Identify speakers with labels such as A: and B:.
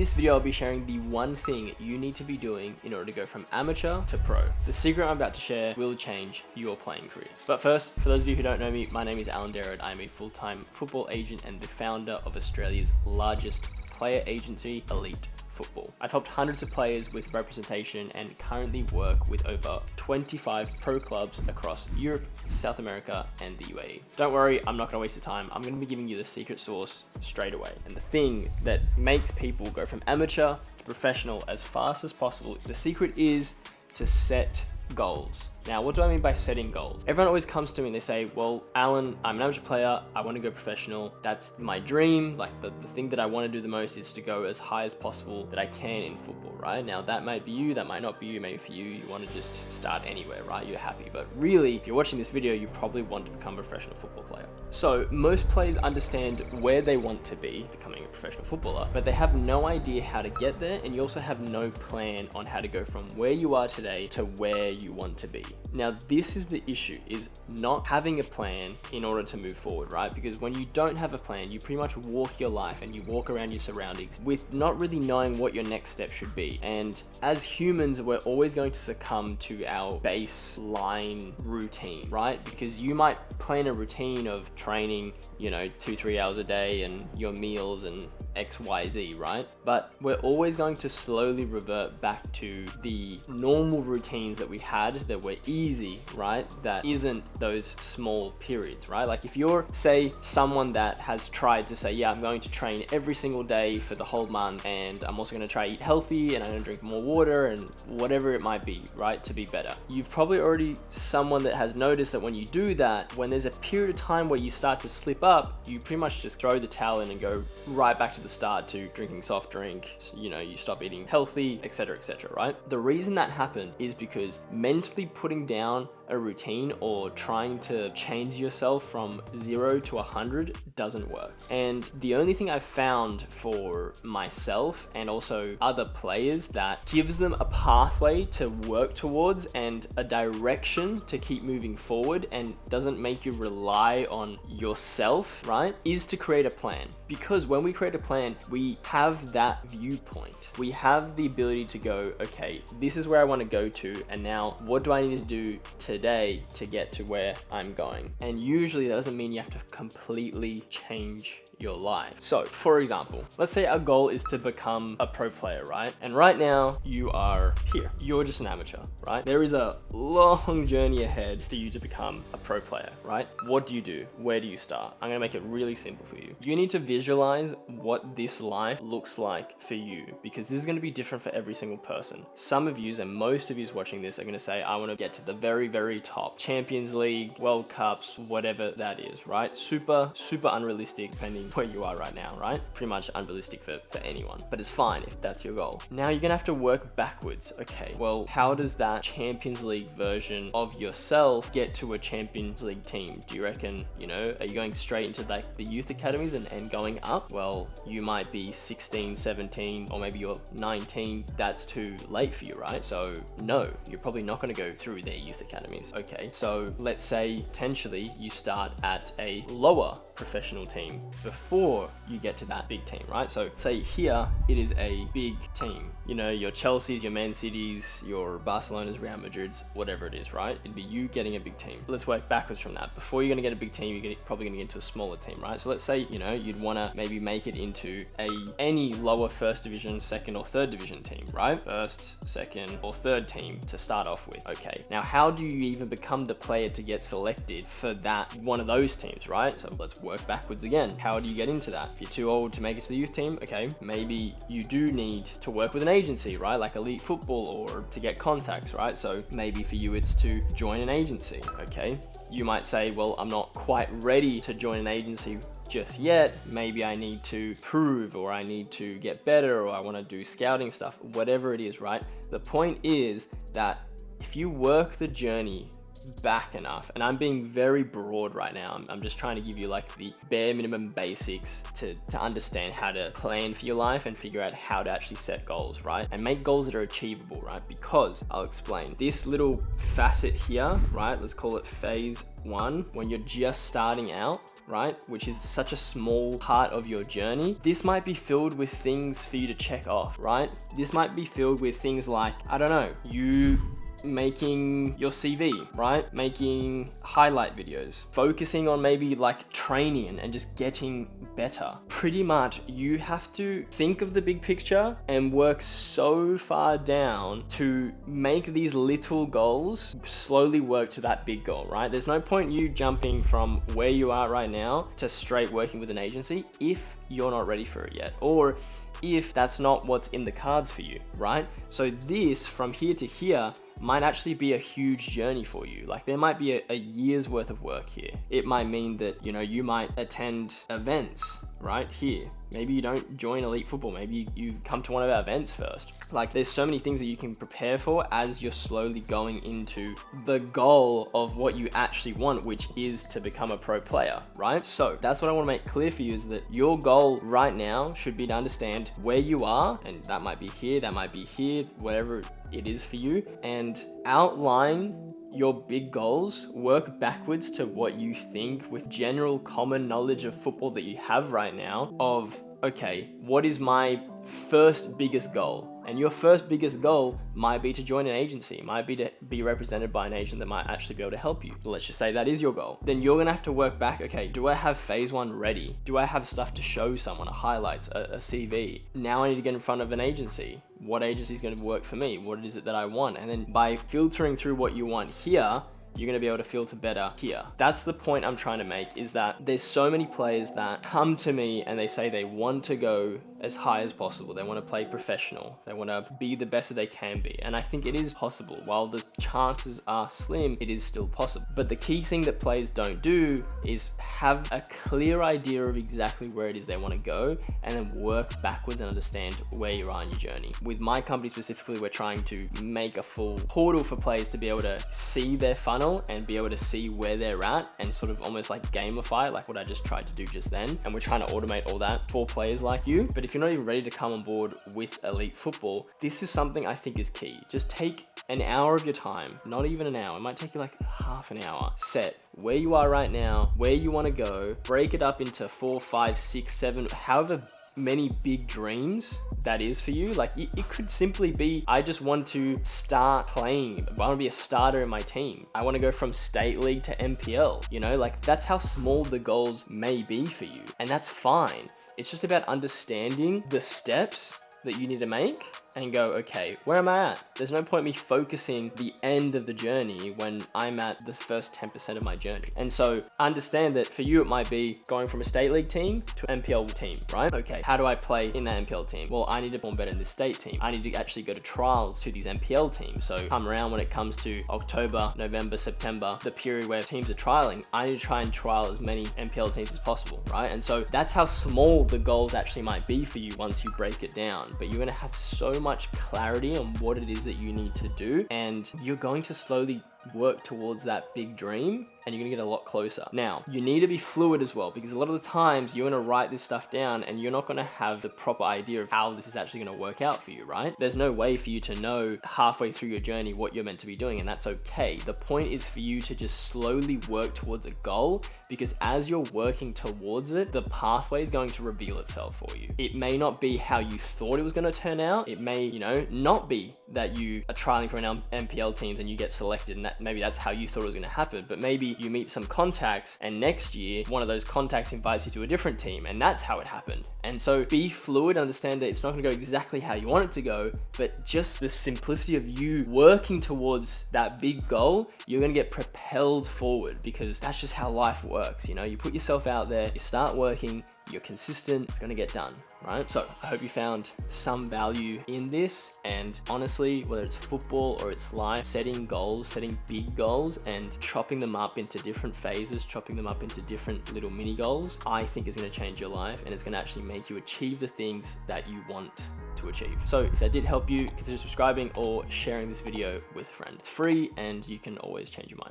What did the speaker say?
A: this video, I'll be sharing the one thing you need to be doing in order to go from amateur to pro. The secret I'm about to share will change your playing career. But first, for those of you who don't know me, my name is Alan Derrod. I'm a full-time football agent and the founder of Australia's largest player agency, Elite Football. I've helped hundreds of players with representation and currently work with over 25 pro clubs across Europe, South America, and the UAE. Don't worry, I'm not gonna waste your time. I'm gonna be giving you the secret sauce straight away. And the thing that makes people go from amateur to professional as fast as possible, the secret is to set goals. Now, what do I mean by setting goals? Everyone always comes to me and they say, well, Alan, I'm an amateur player. I want to go professional. That's my dream. Like the thing that I want to do the most is to go as high as possible that I can in football, right? Now, that might be you, that might not be you. Maybe for you, you want to just start anywhere, right? You're happy. But really, if you're watching this video, you probably want to become a professional football player. So most players understand where they want to be becoming a professional footballer, but they have no idea how to get there. And you also have no plan on how to go from where you are today to where you want to be. Now, this is the issue, is not having a plan in order to move forward, right? Because when you don't have a plan, you pretty much walk your life and you walk around your surroundings with not really knowing what your next step should be. And as humans, we're always going to succumb to our baseline routine, right? Because you might plan a routine of training, 2-3 hours a day and your meals and XYZ, right? But we're always going to slowly revert back to the normal routines that we had that were easy, right? That isn't those small periods, right? Like if you're, say, someone that has tried to say, yeah, I'm going to train every single day for the whole month, and I'm also going to try to eat healthy, and I'm going to drink more water, and whatever it might be, right? To be better. You've probably already someone that has noticed that when you do that, when there's a period of time where you start to slip up, you pretty much just throw the towel in and go right back to the start to drinking soft drink, you stop eating healthy, etc., right? The reason that happens is because mentally putting down a routine or trying to change yourself from 0 to 100 doesn't work. And the only thing I've found for myself and also other players that gives them a pathway to work towards and a direction to keep moving forward and doesn't make you rely on yourself, right, is to create a plan. Because when we create a plan, we have that viewpoint. We have the ability to go, okay, this is where I want to go to, and now what do I need to do today to get to where I'm going? And usually that doesn't mean you have to completely change your life. So for example, let's say our goal is to become a pro player, right? And right now you are here. You're just an amateur, right? There is a long journey ahead for you to become a pro player, right? What do you do? Where do you start? I'm gonna make it really simple for you. You need to visualize what this life looks like for you, because this is gonna be different for every single person. Some of you and most of you watching this are gonna say, I wanna get to the very, very top. Champions League, World Cups, whatever that is, right? Super unrealistic depending where you are right now, right? Pretty much unrealistic for anyone, but it's fine if that's your goal. Now you're gonna have to work backwards. Okay, well, how does that Champions League version of yourself get to a Champions League team? Do you reckon, are you going straight into like the youth academies and going up? Well, you might be 16, 17, or maybe you're 19. That's too late for you, right? So no, you're probably not gonna go through their youth academies. Okay, so let's say potentially you start at a lower professional team before you get to that big team, right? So say here it is a big team, your Chelsea's, your Man City's, your Barcelona's, Real Madrid's, whatever it is, right? It'd be you getting a big team. Let's work backwards from that. Before you're gonna get a big team, you're probably gonna get into a smaller team, right? So let's say, you'd wanna maybe make it into any lower first division, second or third division team, right? First, second or third team to start off with. Okay, now how do you even become the player to get selected for that one of those teams, right? So let's work backwards again. How do you get into that? If you're too old to make it to the youth team, okay, maybe you do need to work with an agency, right? Like Elite Football, or to get contacts, right? So maybe for you it's to join an agency, okay? You might say, well, I'm not quite ready to join an agency just yet. Maybe I need to prove, or I need to get better, or I want to do scouting stuff, whatever it is, right? The point is that if you work the journey back enough, and I'm being very broad right now, I'm just trying to give you like the bare minimum basics to understand how to plan for your life and figure out how to actually set goals, right? And make goals that are achievable, right? Because I'll explain this little facet here, right? Let's call it phase 1. When you're just starting out, right? Which is such a small part of your journey. This might be filled with things for you to check off, right? This might be filled with things like, I don't know, you making your CV, right? Making highlight videos, focusing on maybe like training and just getting better. Pretty much you have to think of the big picture and work so far down to make these little goals slowly work to that big goal, right? There's no point you jumping from where you are right now to straight working with an agency if you're not ready for it yet, or if that's not what's in the cards for you, right? So this from here to here might actually be a huge journey for you. Like there might be a year's worth of work here. It might mean that, you know, you might attend events right here. Maybe you don't join elite football. Maybe you come to one of our events first. Like there's so many things that you can prepare for as you're slowly going into the goal of what you actually want, which is to become a pro player, right? So that's what I want to make clear for you, is that your goal right now should be to understand where you are, and that might be here, that might be here, whatever it is for you, and outline your big goals, work backwards to what you think with general common knowledge of football that you have right now of, okay, what is my first biggest goal? And your first biggest goal might be to join an agency, might be to be represented by an agent that might actually be able to help you. Let's just say that is your goal. Then you're gonna have to work back, okay, do I have phase one ready? Do I have stuff to show someone, a highlights, a CV? Now I need to get in front of an agency. What agency is gonna work for me? What is it that I want? And then by filtering through what you want here, you're gonna be able to filter better here. That's the point I'm trying to make, is that there's so many players that come to me and they say they want to go as high as possible. They want to play professional. They want to be the best that they can be. And I think it is possible. While the chances are slim, it is still possible. But the key thing that players don't do is have a clear idea of exactly where it is they want to go, and then work backwards and understand where you are in your journey. With my company specifically, we're trying to make a full portal for players to be able to see their funnel and be able to see where they're at, and sort of almost like gamify it, like what I just tried to do just then. And we're trying to automate all that for players like you. But if you're not even ready to come on board with elite football, this is something I think is key. Just take an hour of your time, not even an hour. It might take you like half an hour. Set where you are right now, where you want to go, break it up into 4, 5, 6, 7, however many big dreams that is for you. Like it could simply be, I just want to start playing. I want to be a starter in my team. I want to go from state league to MPL, you know, like that's how small the goals may be for you. And that's fine. It's just about understanding the steps that you need to make and go, okay, where am I at? There's no point me focusing the end of the journey when I'm at the first 10% of my journey. And so understand that for you, it might be going from a state league team to an MPL team, right? Okay, how do I play in that MPL team? Well, I need to perform better in this state team. I need to actually go to trials to these MPL teams. So come around when it comes to October, November, September, the period where teams are trialing, I need to try and trial as many MPL teams as possible, right? And so that's how small the goals actually might be for you once you break it down. But you're gonna have so much clarity on what it is that you need to do, and you're going to slowly work towards that big dream, and you're gonna get a lot closer. Now, you need to be fluid as well, because a lot of the times you're gonna write this stuff down and you're not gonna have the proper idea of how this is actually gonna work out for you, right? There's no way for you to know halfway through your journey what you're meant to be doing, and that's okay. The point is for you to just slowly work towards a goal, because as you're working towards it, the pathway is going to reveal itself for you. It may not be how you thought it was gonna turn out. It may, you know, not be that you are trialing for an MPL teams and you get selected, and maybe that's how you thought it was gonna happen. But maybe you meet some contacts and next year, one of those contacts invites you to a different team, and that's how it happened. And so be fluid, understand that it's not gonna go exactly how you want it to go, but just the simplicity of you working towards that big goal, you're gonna get propelled forward, because that's just how life works. You know, you put yourself out there, you start working, you're consistent, it's gonna get done, right? So I hope you found some value in this, and honestly, whether it's football or it's life, setting goals, setting big goals and chopping them up into different phases, chopping them up into different little mini goals, I think is gonna change your life, and it's gonna actually make you achieve the things that you want to achieve. So if that did help you, consider subscribing or sharing this video with a friend. It's free and you can always change your mind.